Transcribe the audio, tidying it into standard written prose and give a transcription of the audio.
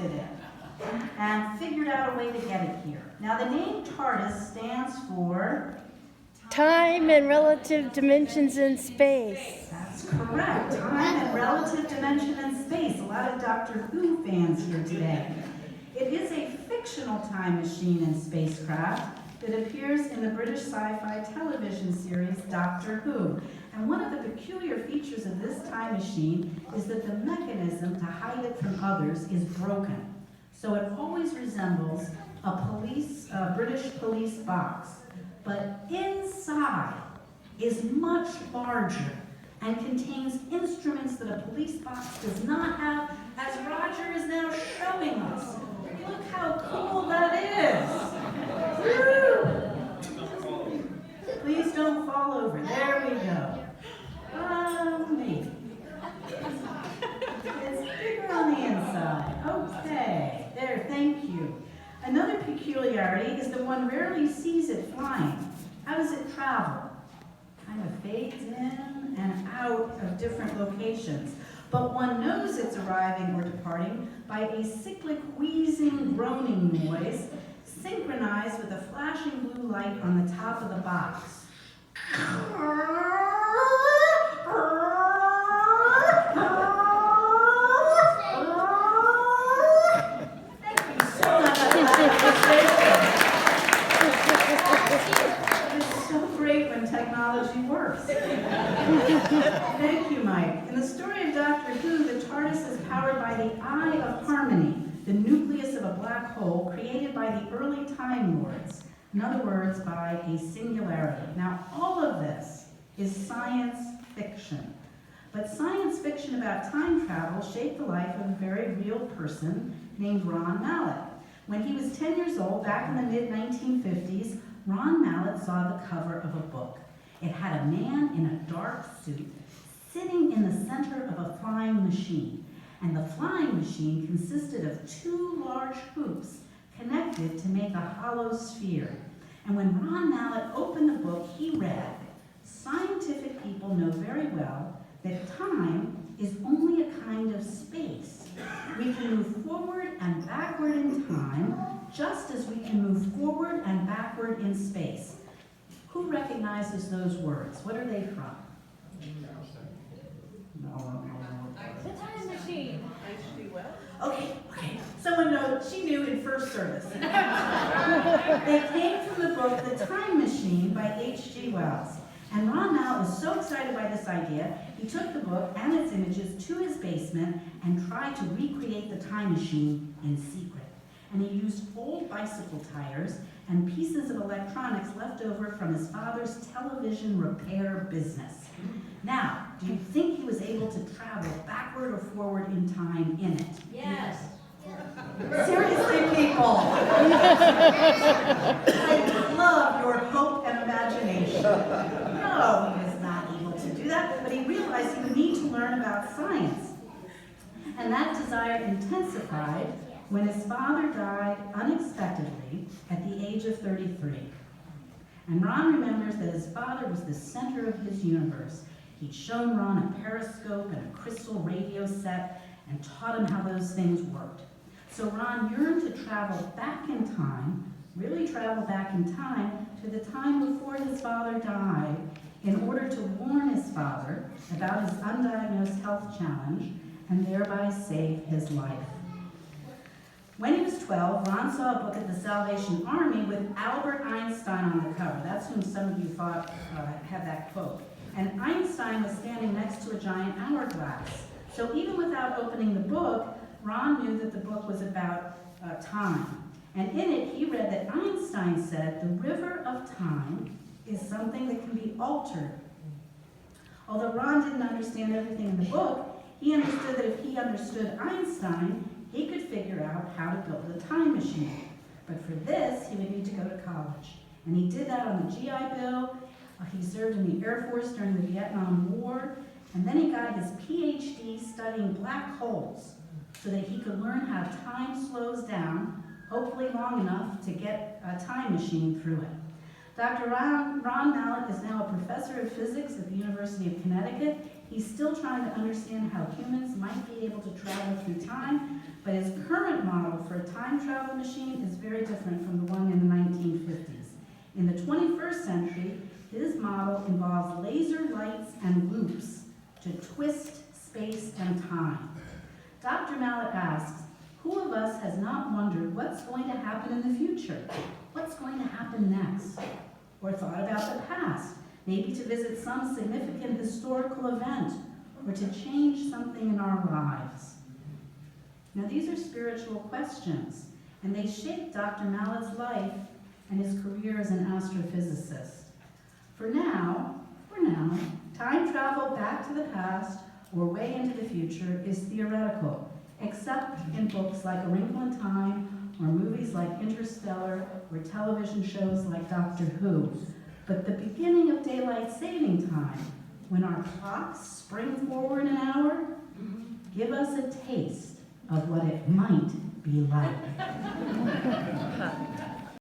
it in and figured out a way to get it here. Now the name TARDIS stands for Time and relative dimensions in space. That's correct. Time and relative dimension in space. A lot of Doctor Who fans here today. It is a fictional time machine and spacecraft that appears in the British sci-fi television series Doctor Who. And one of the peculiar features of this time machine is that the mechanism to hide it from others is broken. So it always resembles a British police box. But inside is much larger and contains instruments that a police box does not have, as Roger is now showing us. Look how cool that is. Woo! Please don't fall over. There we go. Maybe. It's bigger on the inside. Okay, there, thank you. Another peculiarity is that one rarely sees it flying. How does it travel? Kind of fades in and out of different locations. But one knows it's arriving or departing by a cyclic wheezing, groaning noise synchronized with a flashing blue light on the top of the box. It's so great when technology works. Thank you, Mike. In the story of Doctor Who, the TARDIS is powered by the Eye of Harmony, the nucleus of a black hole created by the early Time Lords. In other words, by a singularity. Now, all of this is science fiction. But science fiction about time travel shaped the life of a very real person named Ron Mallett. When he was 10 years old, back in the mid-1950s, Ron Mallett saw the cover of a book. It had a man in a dark suit sitting in the center of a flying machine. And the flying machine consisted of two large hoops connected to make a hollow sphere. And when Ron Mallett opened the book, he read, "Scientific people know very well that time is only a kind of space. We can move forward and backward in time, just as we can move forward and backward in space." Who recognizes those words? What are they from? No. The Time Machine. Okay. Someone knows, she knew in first service. They came from the book The Time Machine by H.G. Wells. And Ron Mallett was so excited by this idea, he took the book and its images to his basement and tried to recreate the time machine in secret. And he used old bicycle tires and pieces of electronics left over from his father's television repair business. Now, do you think he was able to travel backward or forward in time in it? Yes. Seriously, people! I love your hope and imagination. No, he was not able to do that, but he realized he would need to learn about science. And that desire intensified when his father died unexpectedly at the age of 33. And Ron remembers that his father was the center of his universe. He'd shown Ron a periscope and a crystal radio set and taught him how those things worked. So Ron yearned to travel back in time, really travel back in time, to the time before his father died, in order to warn his father about his undiagnosed health challenge and thereby save his life. When he was 12, Ron saw a book at the Salvation Army with Albert Einstein on the cover. That's whom some of you thought had that quote. And Einstein was standing next to a giant hourglass. So even without opening the book, Ron knew that the book was about time. And in it, he read that Einstein said, "The river of time is something that can be altered." Although Ron didn't understand everything in the book, he understood that if he understood Einstein, he could figure out how to build a time machine. But for this, he would need to go to college. And he did that on the GI Bill. He served in the Air Force during the Vietnam War. And then he got his PhD studying black holes so that he could learn how time slows down, hopefully long enough to get a time machine through it. Dr. Ron Mallett is now a professor of physics at the University of Connecticut. He He's still trying to understand how humans might be able to travel through time, but his current model for a time travel machine is very different from the one in the 1950s. In the 21st century, his model involves laser lights and loops to twist space and time. Dr. Mallet asks, who of us has not wondered what's going to happen in the future? What's going to happen next? Or thought about the past, maybe to visit some significant historical event or to change something in our lives? Now, these are spiritual questions, and they shaped Dr. Mallet's life and his career as an astrophysicist. For now, time travel back to the past or way into the future is theoretical, except in books like A Wrinkle in Time, or movies like Interstellar, or television shows like Doctor Who. But the beginning of daylight saving time, when our clocks spring forward an hour, give us a taste of what it might be like.